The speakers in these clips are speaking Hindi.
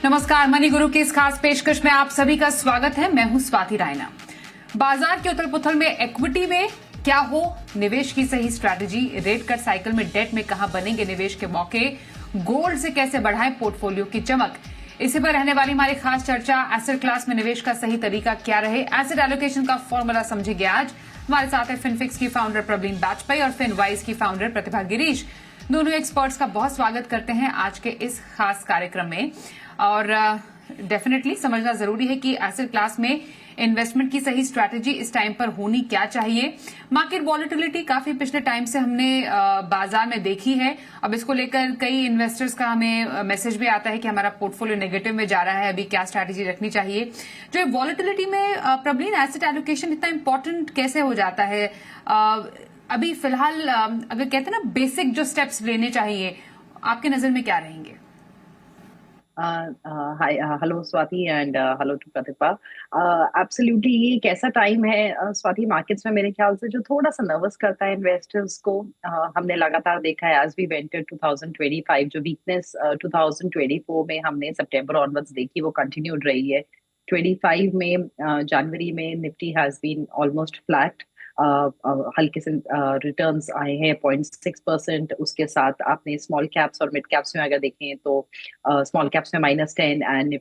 नमस्कार, मनी गुरु की इस खास पेशकश में आप सभी का स्वागत है। मैं हूं स्वाति रायना। बाजार के उथल पुथल में इक्विटी में क्या हो, निवेश की सही स्ट्रैटेजी, रेट कट साइकिल में डेट में कहां बनेंगे निवेश के मौके, गोल्ड से कैसे बढ़ाएं पोर्टफोलियो की चमक, इसी पर रहने वाली हमारी खास चर्चा। एसेट क्लास में निवेश का सही तरीका क्या रहे, एसेट एलोकेशन का फॉर्मूला समझेंगे आज। हमारे साथ है फिनफिक्स की फाउंडर प्रवीण बाजपेयी और फिनवाइज की फाउंडर प्रतिभा गिरीश। दोनों एक्सपर्ट्स का बहुत स्वागत करते हैं आज के इस खास कार्यक्रम में। और डेफिनेटली समझना जरूरी है कि एसेट क्लास में इन्वेस्टमेंट की सही स्ट्रैटेजी इस टाइम पर होनी क्या चाहिए। मार्केट वॉलेटिलिटी काफी पिछले टाइम से हमने बाजार में देखी है। अब इसको लेकर कई इन्वेस्टर्स का हमें मैसेज भी आता है कि हमारा पोर्टफोलियो नेगेटिव में जा रहा है, अभी क्या स्ट्रैटेजी रखनी चाहिए। जो वॉलेटिलिटी में प्रॉब्लम एसेट एलोकेशन इतना इंपॉर्टेंट कैसे हो जाता है? अभी फिलहाल अगर कहते हैं ना बेसिक जो स्टेप्स लेने चाहिए, आपके नजर में क्या रहेंगे? Hi, hello Swati and hello to Pratibha. Absolutely ये एक ऐसा टाइम है स्वाति, मार्केट्स में मेरे ख्याल से जो थोड़ा सा नर्वस करता है इन्वेस्टर्स को। हमने लगातार देखा है एज वी वेंटर 2025, जो वीकनेस 2024 में हमने सितंबर ऑनवर्ड्स देखी वो कंटिन्यूड रही है। 25 में जनवरी में Nifty has been almost flat. हल्के से रिटर्न्स आए हैं 0.6%। उसके साथ आपने स्मॉल कैप्स और मिड कैप्स में अगर देखें तो स्मॉल कैप्स में -10 एंड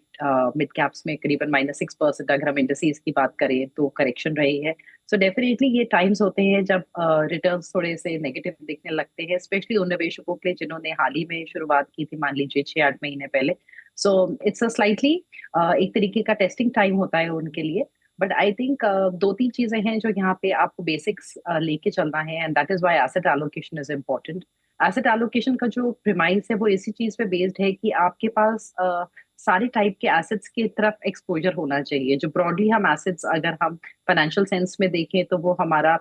मिड कैप्स में करीबन -6%। अगर हम इंडस्ट्रीज की बात करें तो करेक्शन रही है। सो डेफिनेटली ये टाइम्स होते हैं जब रिटर्न्स थोड़े से नेगेटिव दिखने लगते हैं, स्पेशली उन निवेशकों के लिए जिन्होंने हाल ही में शुरुआत की थी, मान लीजिए 6-8 महीने पहले। सो इट्स अ स्लाइटली एक तरीके का टेस्टिंग टाइम होता है उनके लिए। बट आई थिंक दो तीन चीजें हैं जो यहाँ पे आपको बेसिक्स लेके चलना है, and that is why asset allocation is important. Asset allocation का जो प्रिमाइस है वो इसी चीज पे बेस्ड है कि आपके पास सारे टाइप के एसेट्स की तरफ एक्सपोजर होना चाहिए। जो ब्रॉडली हम एसेट्स अगर हम फाइनेंशियल सेंस में देखें तो वो हमारा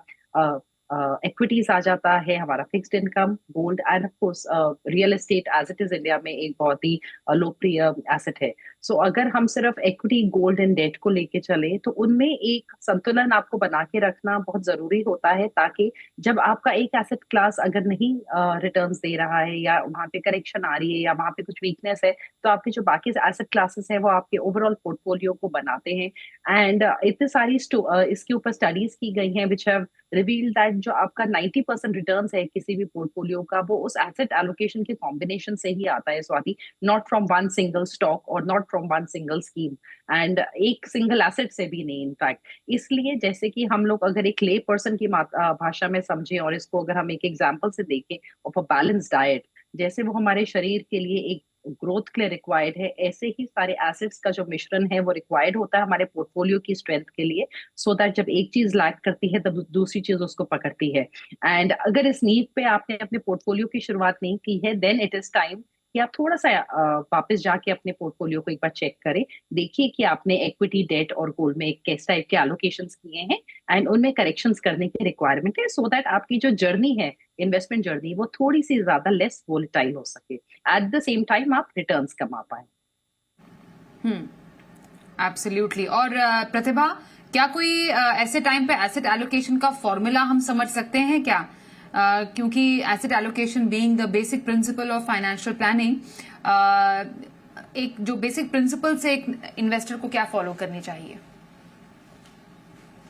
इक्विटीज आ जाता है, हमारा fixed income, gold and of course real estate as it is India में एक बहुत ही लोकप्रिय एसेट है। सो अगर हम सिर्फ इक्विटी, गोल्ड एंड डेट को लेके चले तो उनमें एक संतुलन आपको बना के रखना बहुत जरूरी होता है, ताकि जब आपका एक एसेट क्लास अगर नहीं रिटर्न्स दे रहा है या वहां पे करेक्शन आ रही है या वहां पे कुछ वीकनेस है, तो आपके जो बाकी एसेट क्लासेस हैं वो आपके ओवरऑल पोर्टफोलियो को बनाते हैं। एंड इतने सारी इसके ऊपर स्टडीज की गई हैं विच हैव रिवील दैट जो आपका 90% रिटर्न है किसी भी पोर्टफोलियो का, वो उस एसेट एलोकेशन के कॉम्बिनेशन से ही आता है Swati, not from one single stock और not from one single scheme, and एक सिंगल एसेट से भी नहीं इनफैक्ट। इसलिए जैसे कि हम लोग अगर एक ले पर्सन की भाषा में समझें और इसको अगर हम एक एग्जाम्पल से देखें ऑफ अ बैलेंस डाइट, जैसे वो हमारे शरीर के लिए एक ग्रोथ के लिए रिक्वायर्ड है, ऐसे ही सारे एसेट्स का जो मिश्रण है वो रिक्वायर्ड होता है हमारे पोर्टफोलियो की स्ट्रेंथ के लिए, सो दैट जब एक चीज लैक करती है तब दूसरी चीज उसको पकड़ती है। एंड अगर इस नीड पे आपने अपने पोर्टफोलियो की शुरुआत नहीं की है, देन इट इज टाइम कि आप थोड़ा सा वापस जाके अपने पोर्टफोलियो को एक बार चेक करें। देखिए कि आपने इक्विटी, डेट और गोल्ड में किस टाइप के एलोकेशंस किए हैं एंड उनमें करेक्शंस करने की रिक्वायरमेंट है, सो दैट आपकी जो जर्नी है, इन्वेस्टमेंट जर्नी, वो थोड़ी सी ज्यादा लेस वोलेटाइल हो सके, एट द सेम टाइम आप रिटर्न्स कमा पाए। एब्सोल्युटली। और प्रतिभा, क्या कोई ऐसे टाइम पे एसेट एलोकेशन का फॉर्मूला हम समझ सकते हैं क्या? क्योंकि asset allocation being the basic principle of financial planning, एक जो बेसिक प्रिंसिपल से एक इन्वेस्टर को क्या फॉलो करनी चाहिए?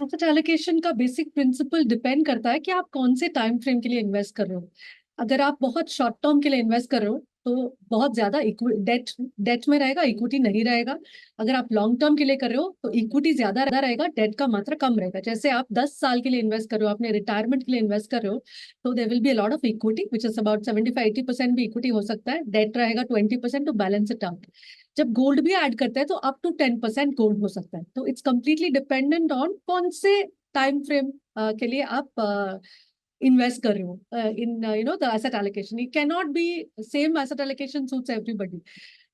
एसेट एलोकेशन का बेसिक प्रिंसिपल डिपेंड करता है कि आप कौन से टाइम फ्रेम के लिए इन्वेस्ट कर रहे हो। अगर आप बहुत शॉर्ट टर्म के लिए इन्वेस्ट कर रहे हो तो बहुत ज्यादा डेट में रहेगा, इक्विटी नहीं रहेगा। अगर आप लॉन्ग टर्म के लिए कर रहे हो तो इक्विटी ज्यादा रहेगा, डेट का मात्रा कम रहेगा। जैसे आप 10 साल के लिए इन्वेस्ट कर रहे हो, अपने रिटायरमेंट के लिए इन्वेस्ट कर रहे हो, तो there will be a lot of equity which is about 75-80% भी इक्विटी हो सकता है, डेट रहेगा 20% टू बैलेंस इट आउट। जब गोल्ड भी ऐड करते हैं तो अप टू 10% गोल्ड हो सकता है। तो इट्स कंप्लीटली डिपेंडेंट ऑन कौन से टाइम फ्रेम के लिए आप इन्वेस्ट कर रहे हो in the asset allocation. It can not be same asset allocation suits everybody.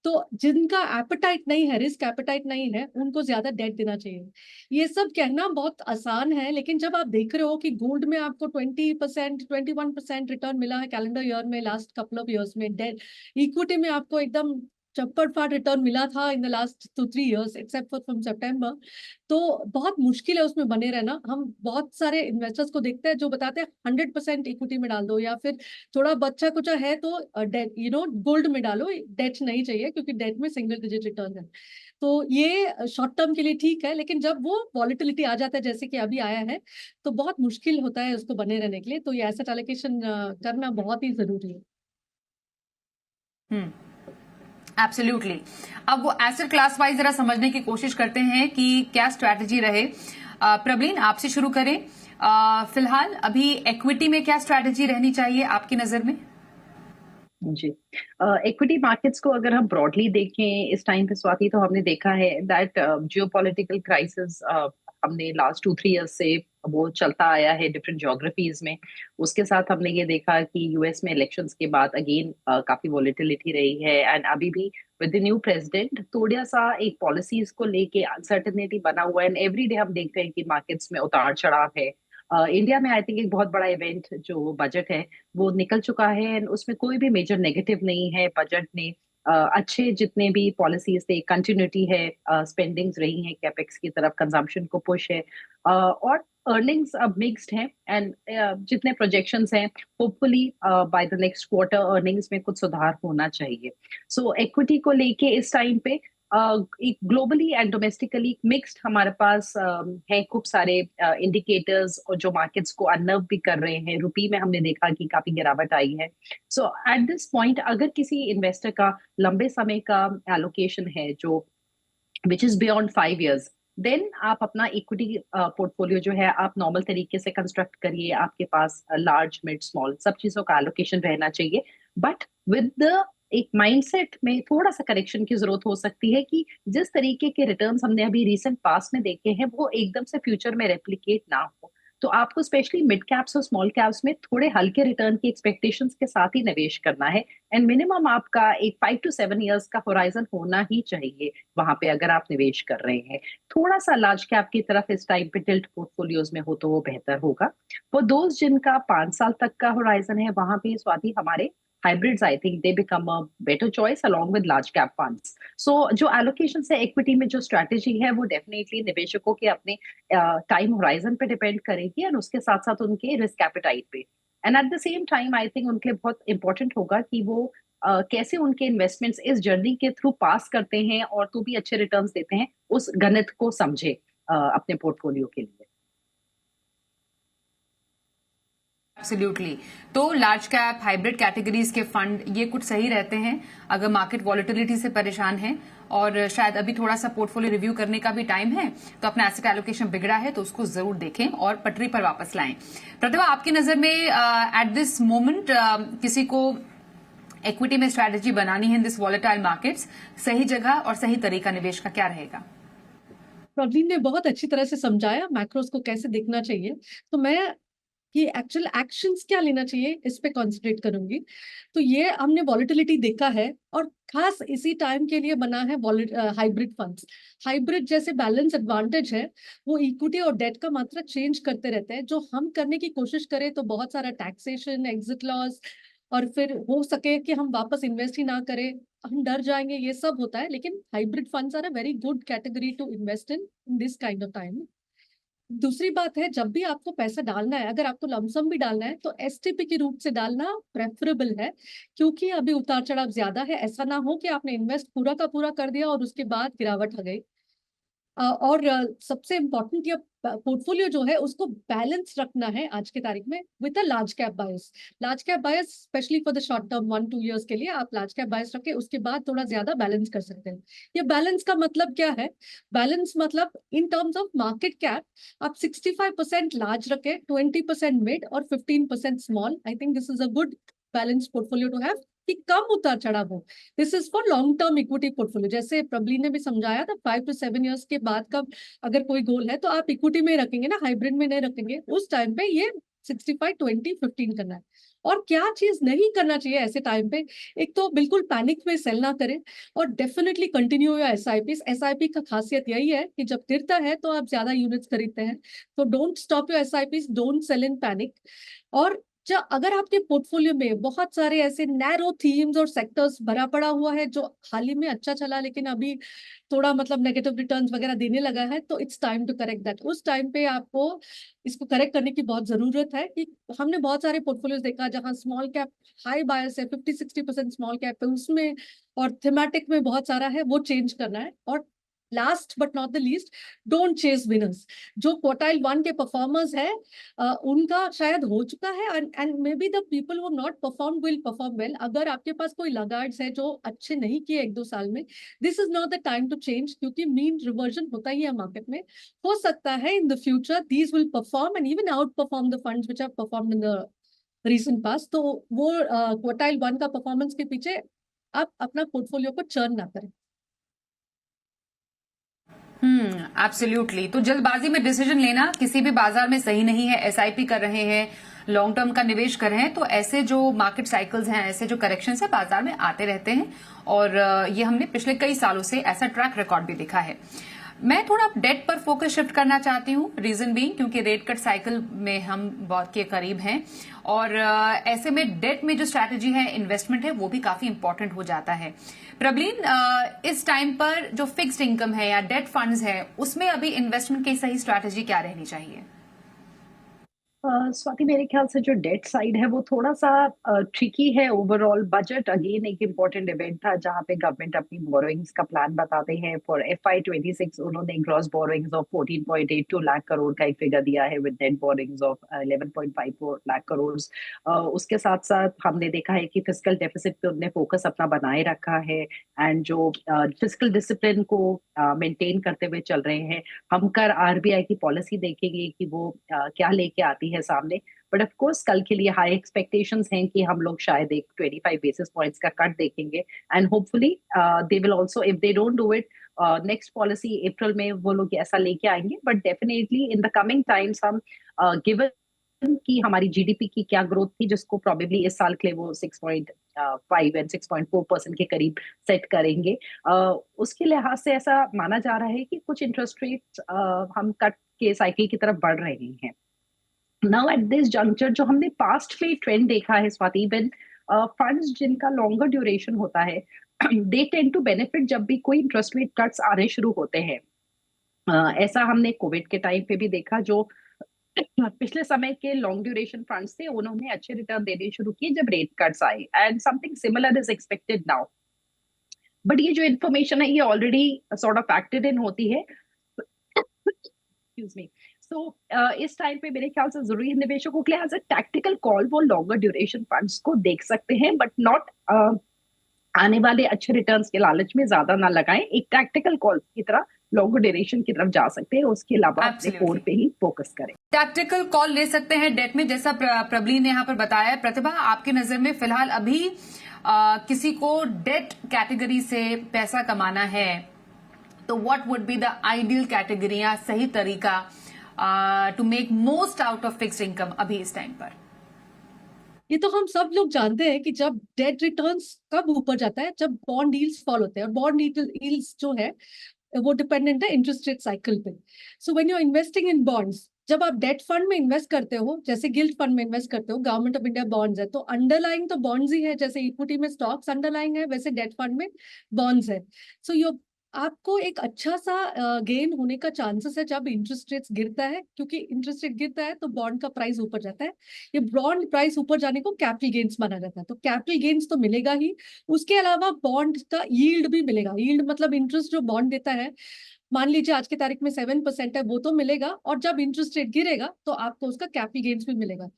तो जिनका एपेटाइट नहीं है, रिस्क एपेटाइट नहीं है, उनको ज्यादा डेट देना चाहिए। ये सब कहना बहुत आसान है, लेकिन जब आप देख रहे हो कि गोल्ड में आपको 20%, 21% रिटर्न मिला है कैलेंडर ईयर में, लास्ट कपल ऑफ ईयर्स में, डेट इक्विटी में आपको एकदम चौपट रिटर्न मिला था in the last 2-3 years except for from September. तो बहुत मुश्किल है उसमें बने रहना। हम बहुत सारे इन्वेस्टर्स को देखते हैं जो बताते हैं 100% इक्विटी में डाल दो, या फिर थोड़ा बच्चा कुचा है तो डेट गोल्ड में डालो, डेट नहीं चाहिए क्योंकि डेट में सिंगल डिजिट रिटर्न है। तो ये शॉर्ट टर्म के लिए ठीक है, लेकिन जब वो वॉलिटिलिटी आ जाता है जैसे कि अभी आया है, तो बहुत मुश्किल होता है उसको बने रहने के लिए। तो ये एसेट एलोकेशन करना बहुत ही जरूरी है। एब्सोल्युटली। अब वो एसेट क्लास वाइज जरा समझने की कोशिश करते हैं कि क्या स्ट्रैटेजी रहे। प्रवीण, आपसे शुरू करें। फिलहाल अभी इक्विटी में क्या स्ट्रैटेजी रहनी चाहिए आपकी नजर में? जी, इक्विटी मार्केट्स को अगर हम ब्रॉडली देखें इस टाइम पे स्वाति, तो हमने देखा है दैट जियोपॉलिटिकल क्राइसिस हमने लास्ट 2-3 इयर्स से वो चलता आया है डिफरेंट ज्योग्राफीज में। उसके साथ हमने ये देखा कि यूएस में इलेक्शंस के बाद अगेन काफी वॉलेटिलिटी रही है, एंड अभी भी विद द न्यू प्रेसिडेंट थोड़ा सा एक पॉलिसीज को लेके अनसर्टेनिटी बना हुआ है, एंड एवरी डे हम देख रहे हैं कि मार्केट्स में उतार चढ़ाव है। इंडिया में आई थिंक एक बहुत बड़ा इवेंट जो बजट है वो निकल चुका है, एंड उसमें कोई भी मेजर नेगेटिव नहीं है। बजट ने अच्छे जितने भी पॉलिसीज थे, कंटिन्यूटी है, स्पेंडिंग्स रही हैं कैपेक्स की तरफ, कंजम्पशन को पुश है, और अर्निंग्स अब मिक्स्ड हैं, एंड जितने प्रोजेक्शंस हैं hopefully by the next quarter earnings में कुछ सुधार होना चाहिए। सो इक्विटी को लेके इस टाइम पे एक ग्लोबली एंड डोमेस्टिकली मिक्स्ड हमारे पास है खूब सारे इंडिकेटर्स, और जो मार्केट्स को अनर्व भी कर रहे हैं। रुपी में हमने देखा कि काफी गिरावट आई है। सो एट दिस पॉइंट अगर किसी इन्वेस्टर का लंबे समय का एलोकेशन है जो which is beyond 5 years, then आप अपना इक्विटी पोर्टफोलियो जो है आप नॉर्मल तरीके से कंस्ट्रक्ट करिए। आपके पास लार्ज मिड स्मॉल सब चीजों का एलोकेशन रहना चाहिए, बट विद द एक माइंडसेट में थोड़ा सा करेक्शन की जरूरत हो सकती है कि जिस तरीके के रिटर्न्स हमने अभी रिसेंट पास्ट में देखे हैं वो एकदम से फ्यूचर में रेप्लिकेट ना हो। तो आपको स्पेशली मिड कैप्स और स्मॉल कैप्स में थोड़े हल्के रिटर्न की एक्सपेक्टेशंस के साथ ही निवेश करना है, एंड मिनिमम आपका एक 5 to 7 years का होराइजन होना ही चाहिए वहां पे अगर आप निवेश कर रहे हैं। थोड़ा सा लार्ज कैप की तरफ इस टाइम पे टिल्ट पोर्टफोलियोज में हो तो वो बेहतर होगा। वो दोस्त जिनका 5 साल तक का होराइजन है वहां पे स्वाति हमारे hybrids, I think they become a better choice along with large cap funds. So जो allocation है इक्विटी में जो स्ट्रैटेजी है वो डेफिनेटली निवेशकों के अपने टाइम होराइजन पे डिपेंड करेगी, और उसके साथ साथ उनके रिस्क एपेटाइट पे। And at the same time I think उनके लिए बहुत इंपॉर्टेंट होगा कि वो कैसे उनके इन्वेस्टमेंट्स इस जर्नी के थ्रू पास करते हैं और तो भी अच्छे रिटर्न्स देते हैं, उस गणित को समझे अपने पोर्टफोलियो के लिए। एब्सोल्युटली। तो लार्ज कैप हाइब्रिड कैटेगरीज के फंड ये कुछ सही रहते हैं अगर मार्केट वॉलिटिलिटी से परेशान है, और शायद अभी थोड़ा सा पोर्टफोलियो रिव्यू करने का भी टाइम है, तो अपना एसेट एलोकेशन बिगड़ा है तो उसको जरूर देखें और पटरी पर वापस लाएं। प्रतिभा, आपकी नजर में एट दिस मोमेंट किसी को इक्विटी में स्ट्रैटेजी बनानी है इन दिस वॉलेटाइल मार्केट्स, सही जगह और सही तरीका निवेश का क्या रहेगा? प्रवीण ने बहुत अच्छी तरह से समझाया मैक्रोस को कैसे देखना चाहिए। तो मैं कि एक्चुअल एक्शंस क्या लेना चाहिए इस पे कॉन्सेंट्रेट करूंगी। तो ये हमने वॉलिटिलिटी देखा है, और खास इसी टाइम के लिए बना है हाइब्रिड फंड्स। हाइब्रिड जैसे बैलेंस एडवांटेज है, वो इक्विटी और डेट का मात्रा चेंज करते रहते हैं। जो हम करने की कोशिश करें तो बहुत सारा टैक्सेशन, एग्जिट लॉस, और फिर हो सके कि हम वापस इन्वेस्ट ही ना करें, हम डर जाएंगे, ये सब होता है। लेकिन hybrid funds are a very good category to invest in this kind of time. दूसरी बात है, जब भी आपको पैसा डालना है, अगर आपको लमसम भी डालना है तो एसटीपी के रूप से डालना प्रेफरेबल है, क्योंकि अभी उतार चढ़ाव ज्यादा है। ऐसा ना हो कि आपने इन्वेस्ट पूरा का पूरा कर दिया और उसके बाद गिरावट आ गई। और सबसे इम्पोर्टेंट, ये पोर्टफोलियो जो है उसको बैलेंस रखना है आज की तारीख में with a large cap bias. Large cap bias specially for the short term 1-2 years के लिए आप लार्ज कैप बायस रखें, उसके बाद थोड़ा ज्यादा बैलेंस कर सकते हैं। ये बैलेंस का मतलब क्या है? बैलेंस मतलब in terms of market cap आप 65% लार्ज रखें, 20% मिड और 15% small. I think this is a good balance portfolio to have, कि कम उतार चढ़ाव हो। This is for long term equity portfolio. जैसे प्रबली ने भी समझाया था, 5 to 7 years के बाद का अगर कोई गोल है तो आप इक्विटी में रखेंगे ना, हाइब्रिड में नहीं रखेंगे। उस टाइम पे ये 65-20-15 करना है। और क्या चीज नहीं करना चाहिए ऐसे टाइम पे? एक तो बिल्कुल पैनिक में सेल ना करें, और definitely continue your SIP. SIP का खासियत यही है कि जब गिरता है तो आप ज्यादा यूनिट्स खरीदते हैं, तो don't stop your SIP, don't sell in panic. और जब अगर आपके पोर्टफोलियो में बहुत सारे ऐसे नैरो थीम्स और सेक्टर्स भरा पड़ा हुआ है जो हाल ही में अच्छा चला लेकिन अभी थोड़ा मतलब नेगेटिव रिटर्न्स वगैरह देने लगा है, तो it's time to correct that. उस टाइम पे आपको इसको करेक्ट करने की बहुत जरूरत है कि हमने बहुत सारे पोर्टफोलियोज देखा जहां स्मॉल कैप हाई बायस है, 50-60% स्मॉल कैप है उसमें, और थीमेटिक में बहुत सारा है, वो चेंज करना है। और last but not the least, don't chase winners. जो क्वार्टाइल 1 के परफॉर्मर्स है उनका शायद हो चुका है, and may be the people वो not perform will perform well. अगर आपके पास कोई लगार्ड्स है जो अच्छे नहीं किए 1-2 साल में, this is not the time to change, क्योंकि मीन रिवर्जन होता ही है मार्केट में। हो सकता है in the future these will perform and even outperform the funds which have performed in the recent past. तो वो क्वार्टाइल 1 का परफॉर्मेंस के पीछे आप अपना पोर्टफोलियो को चर्न ना करें। एब्सोल्युटली। तो जल्दबाजी में डिसीजन लेना किसी भी बाजार में सही नहीं है। एसआईपी कर रहे हैं, लॉन्ग टर्म का निवेश कर रहे हैं, तो ऐसे जो मार्केट साइकिल्स हैं, ऐसे जो करेक्शंस है बाजार में आते रहते हैं, और ये हमने पिछले कई सालों से ऐसा ट्रैक रिकॉर्ड भी देखा है। मैं थोड़ा डेट पर फोकस शिफ्ट करना चाहती हूँ, रीजन बीइंग क्योंकि रेट कट साइकिल में हम बहुत के करीब हैं, और ऐसे में डेट में जो स्ट्रैटेजी है, इन्वेस्टमेंट है, वो भी काफी इंपॉर्टेंट हो जाता है। प्रबलीन, इस टाइम पर जो फिक्स्ड इनकम है या डेट फंड्स है, उसमें अभी इन्वेस्टमेंट की सही स्ट्रैटेजी क्या रहनी चाहिए? स्वाति, मेरे ख्याल से जो डेट साइड है वो थोड़ा सा ट्रिकी है। ओवरऑल बजट अगेन एक इम्पोर्टेंट इवेंट था जहां पे गवर्नमेंट अपनी बोरोइंग्स का प्लान बताते हैं। फॉर FY 26 उन्होंने gross borrowings of 14.82 lakh crore का एक फिगर दिया है, with net borrowings of 11.54 lakh crore. उसके साथ साथ हमने देखा है कि फिस्कल डेफिसिट पे उन्होंने फोकस अपना बनाए रखा है, एंड जो फिस्कल डिसिप्लिन को मेंटेन करते हुए चल रहे हैं। हम कर RBI की पॉलिसी देखेंगे कि वो क्या लेके आती है सामने। बट ऑफ कोर्स कल के लिए हाई एक्सपेक्टेशंस हैं कि हम लोग शायद एक 25 बेसिस पॉइंट्स का कट देखेंगे, and hopefully they will also, if they don't do it, next policy April में वो लोग ऐसा लेके आएंगे। But definitely in the coming times हम गिवन कि हमारी GDP की क्या ग्रोथ थी, जिसको प्रोबेबली इस साल के लिए वो 6.5 एंड 6.4% के करीब सेट करेंगे, उसके लिहाज से ऐसा माना जा रहा है कि कुछ इंटरेस्ट रेट हम कट के साइकिल की तरफ बढ़ रहे हैं। नाउ एट दिस जंक्चर जो हमने पास्ट में ट्रेंड देखा है स्वाति, व्हेन फंड्स जिनका लॉन्गर ड्यूरेशन होता है दे टेंड टू बेनिफिट जब भी कोई इंटरेस्ट रेट कट्स आने शुरू होते हैं। ऐसा हमने कोविड के टाइम पे भी देखा। जो पिछले समय के लॉन्ग ड्यूरेशन फंड्स थे उन्होंने अच्छे रिटर्न देने शुरू किए जब रेट कट्स आए, and something similar is expected now. But ये जो इन्फॉर्मेशन है ये ऑलरेडी सॉर्ट ऑफ फैक्टर्ड इन होती है। Excuse me. सो इस टाइम पे मेरे ख्याल से जरूरी निवेशकों के लिए एज अ टैक्टिकल कॉल वो लॉन्गर ड्यूरेशन फंड्स को देख सकते हैं, बट नॉट आने वाले अच्छे रिटर्न्स के लालच में ज्यादा ना लगाएं। एक टैक्टिकल कॉल की तरह लॉन्गर ड्यूरेशन की तरफ जा सकते हैं, उसके अलावा अपने कोर पे ही फोकस करें। टैक्टिकल कॉल ले सकते हैं डेट में, जैसा प्रबलीन ने यहाँ पर बताया। प्रतिभा, आपकी नजर में फिलहाल अभी किसी को डेट कैटेगरी से पैसा कमाना है तो what would be the ideal category या सही तरीका to make most out of fixed income अभी इस टाइम पर? ये तो हम सब लोग जानते हैं कि जब डेट रिटर्न्स कब ऊपर जाता है, जब बॉन्ड यील्ड्स फॉल होते हैं, और बॉन्ड यील्ड्स जो है वो डिपेंडेंट है इंटरेस्ट रेट साइकिल पे। So when you are investing in bonds, जब आप डेट फंड में इन्वेस्ट करते हो, जैसे गिल्ड फंड में इन्वेस्ट करते हो, गवर्नमेंट ऑफ इंडिया बॉन्ड्स है, तो अंडरलाइंग तो बॉन्ड्स ही है। जैसे इक्विटी में स्टॉक्स अंडरलाइंग है, वैसे डेट फंड में बॉन्ड्स है। सो यो आपको एक अच्छा सा गेन होने का चांसेस है जब इंटरेस्ट रेट्स गिरता है, क्योंकि इंटरेस्ट रेट गिरता है तो बॉन्ड का प्राइस ऊपर जाता है। ये बॉन्ड प्राइस ऊपर जाने को कैपिटल गेन्स माना जाता है, तो कैपिटल गेन्स तो मिलेगा ही। उसके अलावा बॉन्ड का यील्ड भी मिलेगा। यील्ड मतलब इंटरेस्ट जो बॉन्ड देता है, मान लीजिए आज की तारीख में 7% है, वो तो मिलेगा, और जब इंटरेस्ट रेट गिरेगा तो आपको उसका कैपिटल गेन्स भी मिलेगा।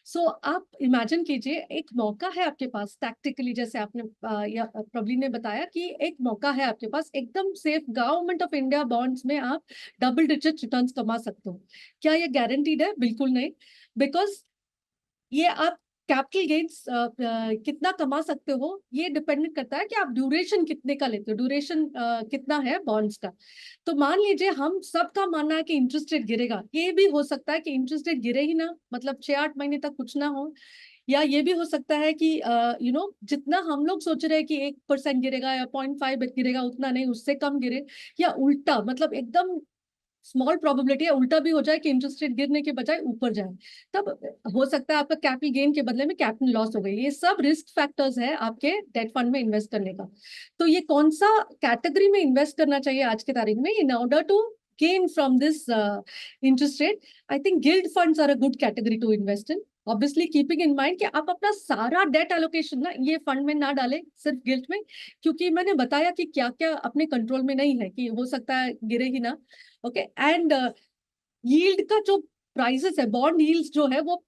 सो आप इमेजिन कीजिए, एक मौका है आपके पास टैक्टिकली, जैसे आपने या प्रबली ने बताया कि एक मौका है आपके पास, एकदम safe government of India bonds में आप डबल डिजिट रिटर्न्स कमा सकते हो। क्या ये गारंटीड है? बिल्कुल नहीं, बिकॉज ये आप कैपिटल गेन्स कितना कमा सकते हो ये डिपेंडेंट करता है कि आप ड्यूरेशन कितने का लेते हो, ड्यूरेशन कितना है बॉन्ड्स का। तो मान लीजिए हम सबका मानना है कि इंटरेस्ट रेट गिरेगा, ये भी हो सकता है कि इंटरेस्ट रेट गिरे ही ना, मतलब 6-8 महीने तक कुछ ना हो, या ये भी हो सकता है कि जितना हम लोग सोच रहे हैं कि 1% गिरेगा या 0.5 गिरेगा, उतना नहीं, उससे कम गिरे, या उल्टा, मतलब एकदम स्मॉल प्रोबेबिलिटी है उल्टा भी हो जाए कि इंटरेस्ट रेट गिरने के बजाय ऊपर जाए, तब हो सकता है आपका कैपिटल गेन के बदले में कैपिटल लॉस हो गई। ये सब रिस्क फैक्टर्स है आपके डेट फंड में इन्वेस्ट करने का। तो ये कौन सा कैटेगरी में इन्वेस्ट करना चाहिए आज के तारीख में in order to gain from this interest rate? I think gilt funds are a good category to invest in. Obviously keeping in mind कि आप अपना सारा डेट एलोकेशन ना ये फंड में ना डालें, सिर्फ गिल्ट में, क्योंकि मैंने बताया कि क्या क्या अपने कंट्रोल में नहीं है, कि हो सकता है गिरे ही ना। ओके, एंड यील्ड का जो प्राइसेस है, बॉन्ड यील्ड्स जो है वो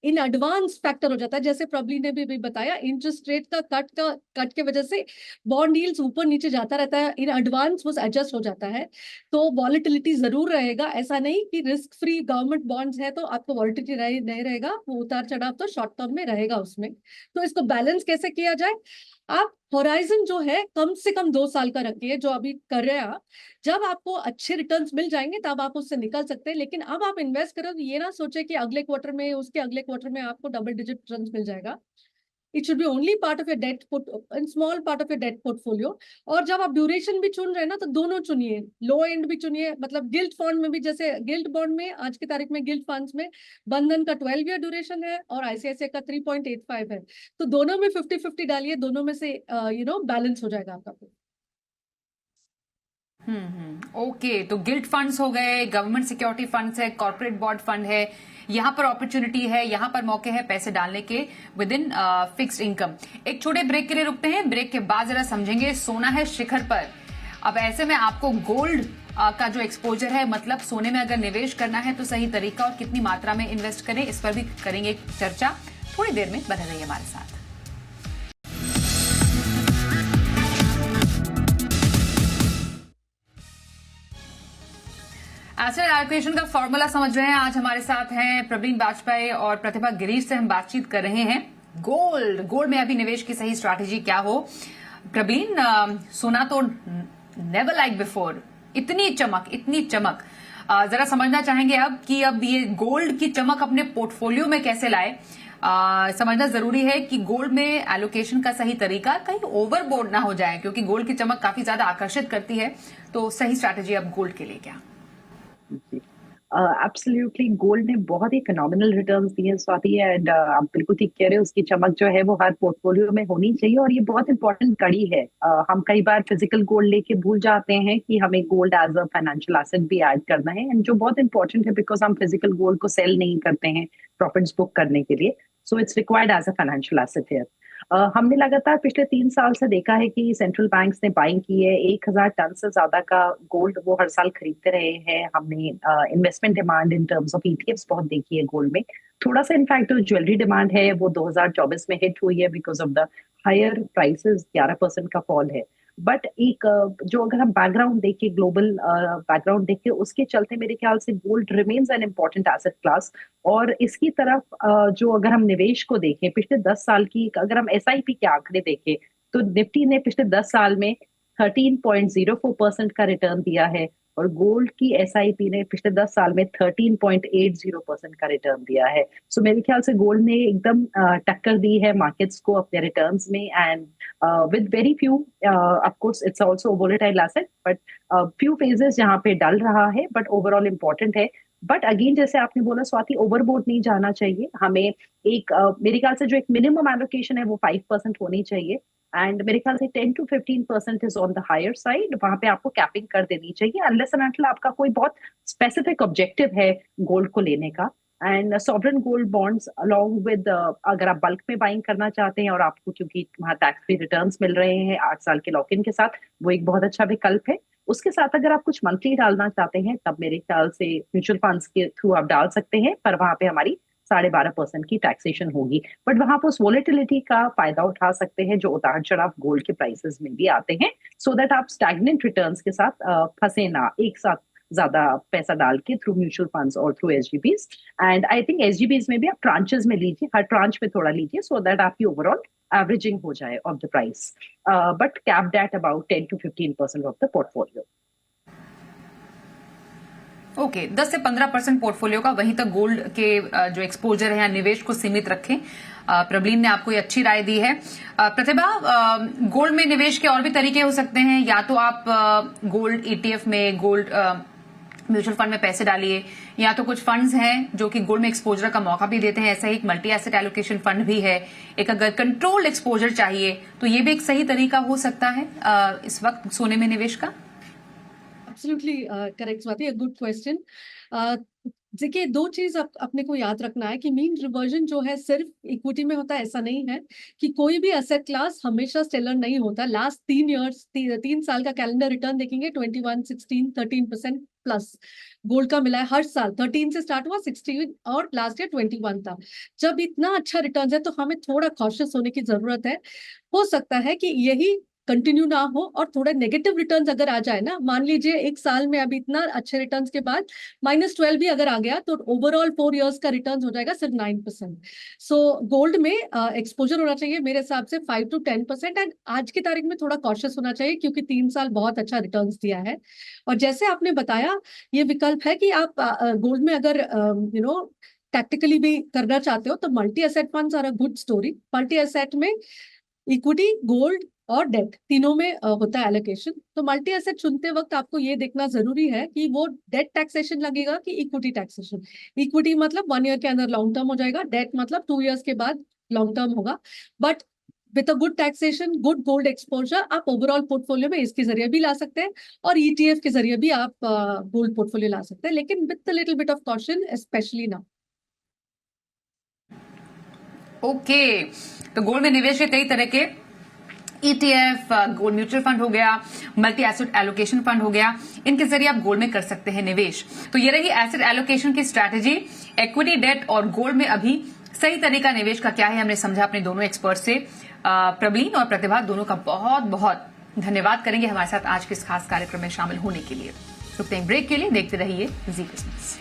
इन एडवांस फैक्टर हो जाता है। जैसे प्रबली ने भी बताया, इंटरेस्ट रेट का कट के वजह से बॉन्ड यील्ड्स ऊपर नीचे जाता रहता है, इन एडवांस वो एडजस्ट हो जाता है। तो वॉलेटिलिटी जरूर रहेगा, ऐसा नहीं कि रिस्क फ्री गवर्नमेंट बॉन्ड्स है तो आपको वॉलेटिलिटी नहीं रहेगा, वो उतार चढ़ाव तो शॉर्ट टर्म में रहेगा उसमें। तो इसको बैलेंस कैसे किया जाए? आप होराइजन जो है कम से कम 2 साल का रखिए, जो अभी कर रहे हैं आप। जब आपको अच्छे रिटर्न्स मिल जाएंगे तब आप उससे निकल सकते हैं, लेकिन अब आप इन्वेस्ट करो तो ये ना सोचे कि अगले क्वार्टर में, उसके अगले क्वार्टर में आपको डबल डिजिट रिटर्न्स मिल जाएगा। It should be only part of your debt small part of your debt portfolio. और जब आप ड्यूरेशन भी चुन रहे हैं ना, तो दोनों चुनिए, लो एंड भी चुनिए। मतलब गिल्ट फंड में भी, जैसे गिल्ट बॉन्ड में आज की तारीख में गिल्ट फंड्स में बंधन का 12 ईयर ड्यूरेशन है और आईसीआईसीआई का 3.85 है, तो दोनों में 50-50 डालिए, दोनों में से बैलेंस हो जाएगा आपका। ओके, तो गिल्ट फंड्स हो गए, गवर्नमेंट सिक्योरिटी फंड्स है, कॉर्पोरेट बॉन्ड फंड है, यहाँ पर अपॉर्चुनिटी है, यहाँ पर मौके हैं पैसे डालने के विद इन फिक्स्ड इनकम। एक छोटे ब्रेक के लिए रुकते हैं, ब्रेक के बाद जरा समझेंगे सोना है शिखर पर। अब ऐसे में आपको गोल्ड का जो एक्सपोजर है, मतलब सोने में अगर निवेश करना है तो सही तरीका और कितनी मात्रा में इन्वेस्ट करें, इस पर भी करेंगे चर्चा। थोड़ी देर में बने रहिए हमारे साथ। एसेट एलोकेशन का फॉर्मूला समझ रहे हैं। आज हमारे साथ हैं प्रवीण बाजपेयी और प्रतिभा गिरीश से हम बातचीत कर रहे हैं। गोल्ड में अभी निवेश की सही स्ट्रैटेजी क्या हो? प्रवीण, सोना तो नेवर लाइक बिफोर, इतनी चमक, जरा समझना चाहेंगे अब कि अब ये गोल्ड की चमक अपने पोर्टफोलियो में कैसे लाए। समझना जरूरी है कि गोल्ड में एलोकेशन का सही तरीका कहीं ओवरबोर्ड ना हो जाए, क्योंकि गोल्ड की चमक काफी ज्यादा आकर्षित करती है। तो सही स्ट्रैटेजी अब गोल्ड के लिए क्या? एब्सोल्युटली गोल्ड ने बहुत ही फिनोमिनल रिटर्न्स दिए स्वाति, एंड आप बिल्कुल ठीक कह रहे हो, उसकी चमक जो है वो हर पोर्टफोलियो में होनी चाहिए। और ये बहुत इंपॉर्टेंट कड़ी है। हम कई बार फिजिकल गोल्ड लेके भूल जाते हैं कि हमें gold as a financial asset भी ऐड करना है, एंड जो बहुत इंपॉर्टेंट है, बिकॉज हम फिजिकल गोल्ड को सेल नहीं करते हैं प्रॉफिट्स बुक करने के लिए। So it's required as a financial asset here. हमने लगातार पिछले 3 साल से देखा है कि सेंट्रल बैंक्स ने बाइंग की है। 1000 टन से ज्यादा का गोल्ड वो हर साल खरीदते रहे हैं। हमने investment demand in terms of ETFs बहुत देखी है गोल्ड में। थोड़ा सा इनफैक्ट जो ज्वेलरी डिमांड है वो 2024 में हिट हुई है because of the higher prices, 11% का फॉल है। बट एक जो अगर हम बैकग्राउंड देखे, ग्लोबल बैकग्राउंड देखे, उसके चलते मेरे ख्याल से gold remains an important asset class. और इसकी तरफ जो अगर हम निवेश को देखें, पिछले 10 साल की अगर हम एसआईपी के आंकड़े देखें, तो निफ्टी ने पिछले 10 साल में 13.04% का रिटर्न दिया है, और गोल्ड की एसआईपी ने पिछले 10 साल में 13.80% का रिटर्न दिया है। सो मेरे ख्याल से गोल्ड ने एकदम टक्कर दी है मार्केट्स को अपने रिटर्न्स में। And with very few, of course it's also volatile asset, but few phases जहाँ पे डल रहा है, बट ओवरऑल इम्पोर्टेंट है। बट अगेन जैसे आपने बोला स्वाति, ओवरबोर्ड नहीं जाना चाहिए हमें। एक मेरे ख्याल से जो एक मिनिमम एलोकेशन है वो 5% होनी चाहिए, एंड मेरे ख्याल से 10 to 15% is on the higher side. वहां पे आपको कैपिंग कर देनी चाहिए, अनलेस एंड अनटिल आपका कोई बहुत स्पेसिफिक ऑब्जेक्टिव है गोल्ड को लेने का। And sovereign gold bonds along with, अगर आप बल्क में बाइंग करना चाहते हैं और आपको क्योंकि वहाँ टैक्स फ्री रिटर्न्स मिल रहे हैं 8 साल के लॉक इन के साथ, वो एक बहुत अच्छा विकल्प है। उसके साथ अगर आप कुछ मंथली डालना चाहते हैं, तब मेरे ख्याल से म्यूचुअल फंड्स के थ्रू आप डाल सकते हैं, पर वहां पे हमारी 12.5% की टैक्सेशन होगी। बट वहां पर उस वोलेटिलिटी का फायदा उठा सकते हैं जो उतार चढ़ाव गोल्ड के प्राइसेस में भी आते हैं, सो दैट आप स्टैग्नेंट रिटर्न्स के साथ फंसे ना एक साथ ज्यादा पैसा डाल के थ्रू म्यूचुअल फंड्स और थ्रू एसजीबीज। एंड आई थिंक एसजीबीज में भी आप ट्रांचेस में लीजिए, हर ट्रांच में थोड़ा लीजिए, सो दैट आपकी ओवरऑल एवरेजिंग हो जाए of the price, but capped at about 10 to 15% of the portfolio. Okay, 10 से 15% पोर्टफोलियो का वहीं तक गोल्ड के जो एक्सपोजर है या निवेश को सीमित रखें। प्रवीण ने आपको ये अच्छी राय दी है। प्रतिभा, गोल्ड में निवेश के और भी तरीके हो सकते हैं, या तो आप गोल्ड ईटीएफ में, गोल्ड म्यूचुअल फंड में पैसे डालिए, या तो कुछ फंड्स हैं जो कि गोल्ड में एक्सपोजर का मौका भी देते हैं, ऐसा ही एक मल्टी एसेट एलोकेशन फंड भी है। एक अगर कंट्रोल्ड एक्सपोजर चाहिए तो ये भी एक सही तरीका हो सकता है इस वक्त सोने में निवेश का। Absolutely correct Swati, a good question. देखिए, दो चीज अपने को याद रखना है कि मीन रिवर्जन जो है सिर्फ इक्विटी में होता है ऐसा नहीं है, कि कोई भी एसेट क्लास हमेशा स्टेलर नहीं होता। लास्ट 3 साल का कैलेंडर रिटर्न देखेंगे 21, 16, 13% प्लस गोल्ड का मिला है हर साल। 13 से स्टार्ट हुआ, 16 और लास्ट ईयर 21 था। जब इतना अच्छा रिटर्न है तो हमें थोड़ा कॉशियस होने की जरूरत है। हो सकता है कि यही कंटिन्यू ना हो और थोड़ा नेगेटिव रिटर्न्स अगर आ जाए ना, मान लीजिए एक साल में अभी इतना अच्छे रिटर्न्स के बाद -12 भी अगर आ गया तो ओवरऑल 4 इयर्स का रिटर्न हो जाएगा सिर्फ 9%। सो गोल्ड में एक्सपोजर होना चाहिए मेरे हिसाब से 5 to 10%, एंड आज की तारीख में थोड़ा कॉशियस होना चाहिए क्योंकि 3 साल बहुत अच्छा रिटर्न्स दिया है। और जैसे आपने बताया, ये विकल्प है कि आप गोल्ड में अगर टैक्टिकली भी करना चाहते हो तो multi asset funds are a good story. Multi asset में इक्विटी, गोल्ड और डेट तीनों में होता है एलोकेशन। तो मल्टी एसेट चुनते वक्त आपको ये देखना जरूरी है कि वो डेट टैक्सेशन लगेगा कि इक्विटी टैक्सेशन। इक्विटी मतलब 1 ईयर के अंदर लॉन्ग टर्म हो जाएगा, डेट मतलब 2 इयर्स के बाद लॉन्ग टर्म होगा। But with a good taxation, good gold exposure, आप ओवरऑल पोर्टफोलियो में इसके जरिए भी ला सकते हैं और ईटीएफ के जरिए भी आप गोल्ड पोर्टफोलियो ला सकते हैं, लेकिन with a little bit of caution, specially now. Okay, तो गोल्ड में निवेश के कई तरह के ETF, गोल्ड म्यूचुअल फंड हो गया, मल्टी एसेट एलोकेशन फंड हो गया, इनके जरिए आप गोल्ड में कर सकते हैं निवेश। तो ये रही एसेट एलोकेशन की स्ट्रैटेजी। इक्विटी, डेट और गोल्ड में अभी सही तरीका निवेश का क्या है हमने समझा अपने दोनों एक्सपर्ट से। प्रवीण और प्रतिभा दोनों का बहुत बहुत धन्यवाद करेंगे हमारे साथ आज के इस खास कार्यक्रम में शामिल होने के लिए। रुकते हैं ब्रेक के लिए, देखते रहिए जी बिजनेस।